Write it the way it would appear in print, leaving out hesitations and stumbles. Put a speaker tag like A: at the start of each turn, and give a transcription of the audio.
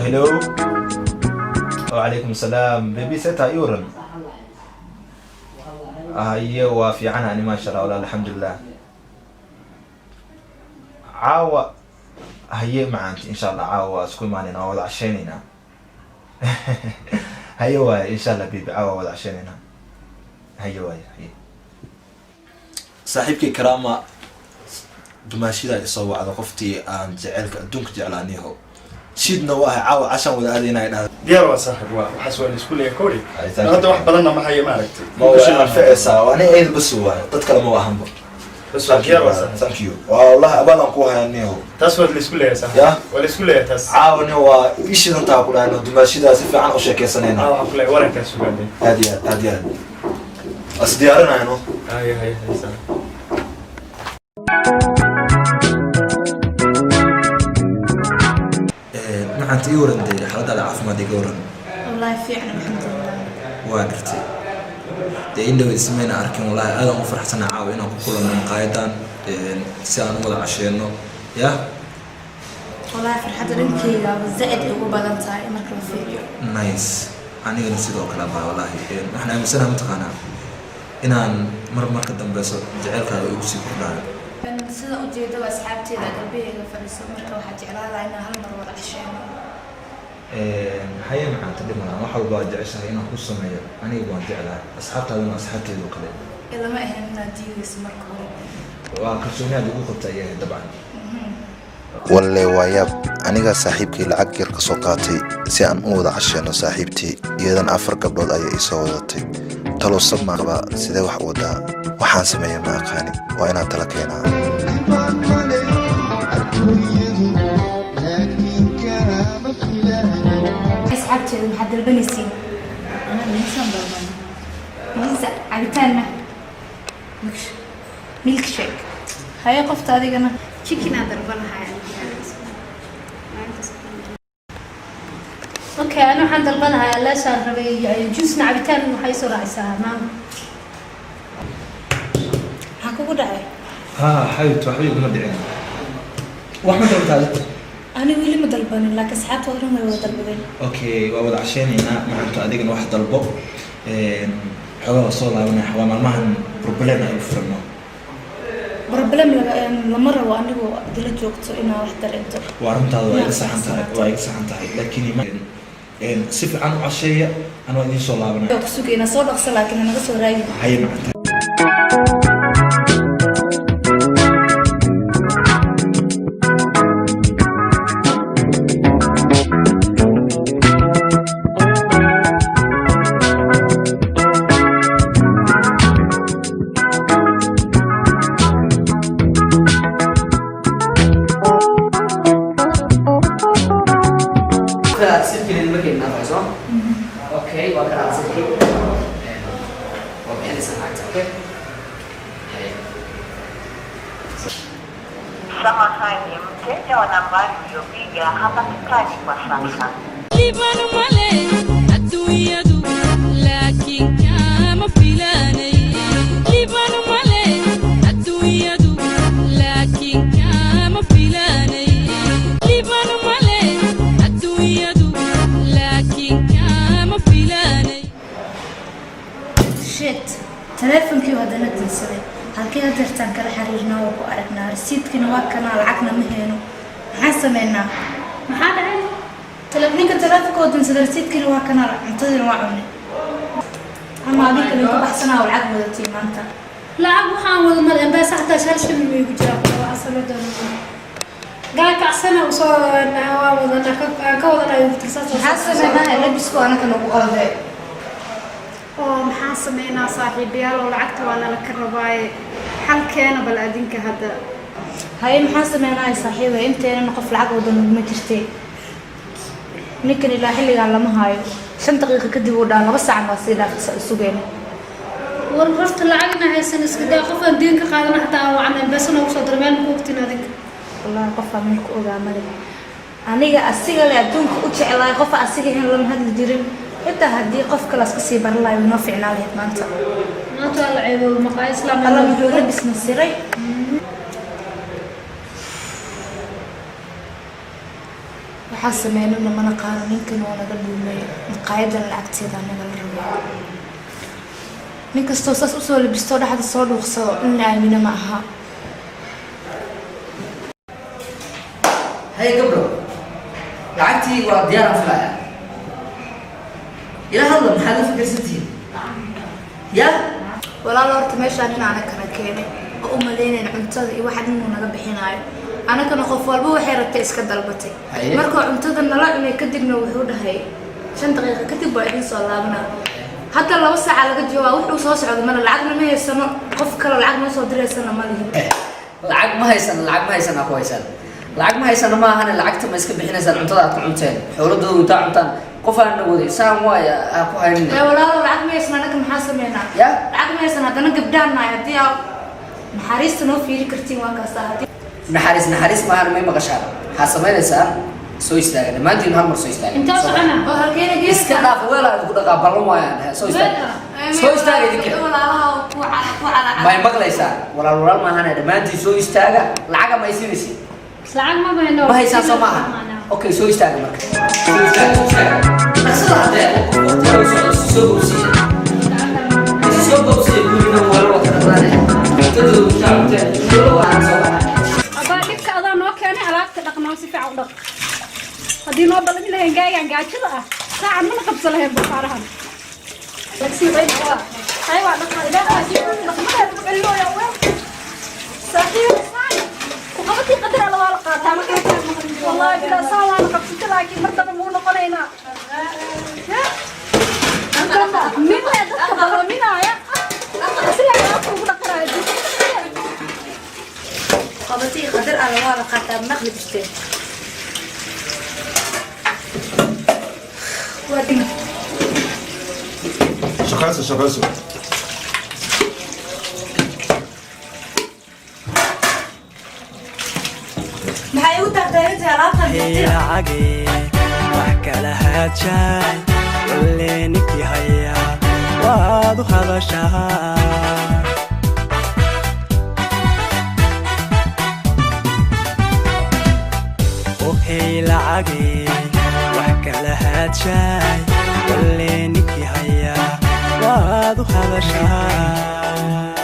A: hello. وعليكم السلام بيبي ستا يورن. هي وفي عنها أنا ما شاء الله ولا الحمد لله. عاوة هي معك إن شاء الله عاوة سكون معنا وضع عشاننا. هي واي إن شاء الله بيبي عاوة وضع عشاننا. هي واي هي. صاحبك كرامة دماشي ذا يصور على قفتي عن جعلك دونك جعلانيه. شيدنا واحد عاوة عشان وذا هذينا هنا.
B: ديار صاحب وحسوا اللي سكول يكوري. هذا واحد بدلنا ما هي مالكتي.
A: ما هو فعسا وأنا أيد بس هو تتكلم هو أهم.
B: بس ديار صاحب.
A: Thank you. والله أبغى نقوها إنه.
B: تسود اللي سكول يا صاحب.
A: يا.
B: ولا سكول يا تس.
A: عاون هو إيش أنت أقول أنا دماشي ذا سيف عن أشياء كسنين.
B: أقول لك ورا كسول
A: هذه هذه. أصديارنا إنه.
B: هاي صاحب.
A: أنت يورن دي حالة العافية ما دي يورن.
C: والله في عنا الحمد لله.
A: واقرتي. دي إنه اسمنا أركين والله هذا مفرح سنة عاوين أو كل من قايدان سيان وضع عشانه يا.
C: والله فرحة رنكي زائد أبو بلانتاي مركب فيديو.
A: نايس. أنا نسيت أكلمها والله إحنا مسنا متقنا. إن مرة قدام بس جعلك يوسف كلها.
C: sida u jeedo asxaabteeda qalbigeyga fadhiso marka waxa jeclaada inaan hal mar wada casheeno
A: هيا معنا تدمنا ما حول بعد عشان هنا خصوصا أنا يبغى جعلها أصحابها لنا أصحابتي وكذا
C: إلا ما إحنا ديوس مركب
A: وكرسوني هذه وقت أيه طبعا
D: والله وياب أنا صاحبك لعق يرك سقاطي سأن أوضع عشان صاحبتي يدن أفرق قبل أي إصابتي تلو صدمة بقى سيدا وحودا وحاسب يا ما خاني وأنا تلقينا
C: أصحابتي محد البنسين أنا الإنسان ضربان ميزة عبتان ميلك شيك هاي قفت هذه أنا
E: chicken ضربانها يعني اوكي انا waxaan dalbanahay la saan rabay juice nacabitaan waxay soo raacaysaa maama
C: ha kugu dhacay
A: حبيبتي وحبيبي ما دعينا واحمد رمضان
C: أنا ويلي ما dalbanin laakiin asxaabta oo dhan way wada dalbadeen
A: اوكي waa wada casheynayna maanta adigana wax dalbo xogaa soo laabanay xawaa maalmahan problem ay furno
C: problem lama rabo anigu dila joogto inaa wax dareento
A: وارنتاada waa iga saxan tahay laakiin si fiican u casheeya anoo idin soo laabanay
C: ku sugayna soo dhaqso laakiin naga soo raagi
A: haye macanta
F: Okay, what can I say? Okay, listen, okay?
G: Samahani, mteja wa nambari uliyopiga hapatikani kwa sasa.
C: تلفونكي ودنا دنسلي halkee dartaan kala xiriirnaa oo ku aragnaa rasiidkina waa kana lacagna ma heeno maxaa sameynaa
E: maxaa dhacay
C: telefoonka telefoonka dansada rasiidkina waa kana cuntadina waa cunay ama adiga kale ka baxsanaa oo lacag wadatii maanta
E: lacag waxaan wada mar in baa saxda shaashada way ku jiraa waa asal doona gaaka asana soo waa wada ka wada ay tirsaas
C: maxaa sameynaa labisku ana kana ugu qalday
E: oo maxaa sameynaa saaxiibayaal oo lacagta waa la ka rabay halkeena bal adinka hadda
C: hay maxaa sameynaa saaxiiba inteena qof lacag wadan ma jirtay ninkan ilaa xilligan lama haayo 5 daqiiqo kadib uu dhaan 2 saac ma sii dhaafay sugeen
E: war horta lacagna haysan iska daa qof aan diin ka qaadan hataa waa aan basana u soo darmeen ku waqtin adig
C: wallahi qof aan ku ogaa male aniga asiga la adduunka u jeclaa qof asiga in lama hadli jirin inta hadii qof kale iska sii bar lahayd ma fiicnaa lahayd maanta
E: la ceebo maqaa islaam
C: alla wuxuu la bisna siray waxaa sameynana mana qaano ninkan oo naga dhuumay maqaayadan lacagteeda anaga la rabo nin kastoo saas usoo labisto dhexda soo dhuuqsado in aamina ma aha
F: هاي قبله لعبتي وديار فلايا إلى هذا محل فكر ستين يا
C: walaal horta meeshaan in aan kana keenay oo u maleynay cuntada iyo waxa inuu naga bixinayo anagana qof walba waxay rabtay iska dalbatay marka cuntada nala cunay kadibna wuxuu dhahay 5 daqiiqo kadib baa idin soo laabnaa hadda 2 saac laga joogaa wuxuu soo socdo mana lacagna ma haysano qof kale lacag ma soo direysana ma lihin
F: lacag ma haysan aku haysan lacag ma haysan ma ahana lacagta ma iska bixinaysan cuntada aad ku cunteen xooladu inta cuntaan qof aan nawaday saan waaya ku haynin
C: walaal lacag ma haysan anaga maxaa sameynaa
F: ya
C: lacag ma haysan hadana gabdhaana hadii aad naxariista noo fiiri kartiin waa kaas hadii
F: naxariis ma ahana may maqashaan waxa sameynaysaa soo istaagan maantiin hal mar soo istaagan
E: inta socona
C: oo halkeena geeska
F: iska dhaaf weelaa ku dhaqaa ballan waayaan soo istaaga idinka
C: walaalaha ku cala
F: may maqlaysaa walaal ma ahana maantiin soo istaaga lacag ma haysanaysid
E: lacag ma bayno
F: ما هي سان صماها اوكي سو يستاهل مركز سو يستاهل نحصل هذا سو بوسي سو بوسي كلنا ولا وقت ثاني تدو شعب شو واحد صباح
E: ابا ديك ادا نو كاني alaabta dhaqnaa si fiican u dhaq hadii noo balan lahayn gaagan gaajada ah saacan ma qabsan lahayn buqaarahan laksi weyn waa aywa dhaqaa ilaa dhaqmada ku celiyo ya waa saaxiib وقبتي قدر على والقة تعمل والله بلا سوا أنا قبضت لكن مرتبة مو نقولينا مين لا يدخل مين يا أصلي أنا أقول لك راجع
C: قبتي قدر على والقة تعمل بستي ودي
B: شقاسو
C: maxay u tagtay alaabtan
H: lacagii wax kala haajay walle ninkii haya waad u hadashaa okay lacagii wax kala haajay walle ninkii haya waad u hadashaa